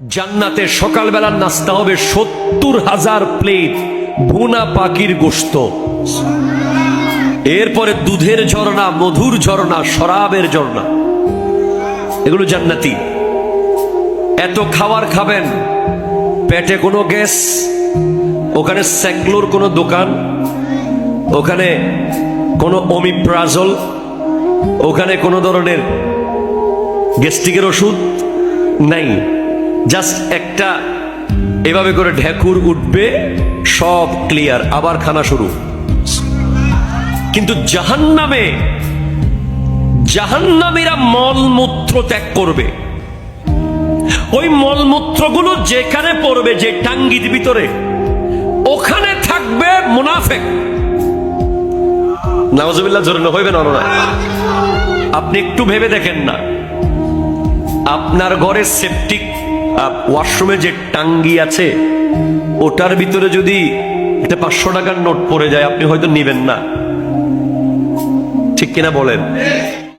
জান্নাতে সকালবেলার নাস্তা হবে ৭০,০০০ প্লেট ভুনা পাখির গোশত। এরপরে দুধের ঝর্ণা, মধুর ঝর্ণা, শরাবের ঝর্ণা, এগুলো জান্নাতি। এত খাবার খাবেন, পেটে কোনো গ্যাস, ওখানে স্যাংলোর কোনো দোকান, ওখানে কোনো ওমিপ্রাজল, ওখানে কোনো ধরনের গ্যাস্ট্রিকের ওষুধ নাই। জাস্ট একটা এভাবে করে ঢেকুর উঠবে, সব ক্লিয়ার, আবার খানা শুরু। কিন্তু জাহান্নামীরা মলমূত্র ত্যাগ করবে। ওই মলমূত্রগুলো যেখানে পড়বে, যে টাঙ্গির ভিতরে, ওখানে থাকবে মুনাফিক। নাউজুবিল্লাহ, জোরে হইবে না? আপনি একটু ভেবে দেখেন না, আপনার ঘরে সেপটিক ওয়াশরুমে যে টাঙ্গি আছে, ওটার ভিতরে যদি একটা ৫০০ টাকার নোট পড়ে যায়, আপনি হয়তো নিবেন না, ঠিক কিনা বলেন?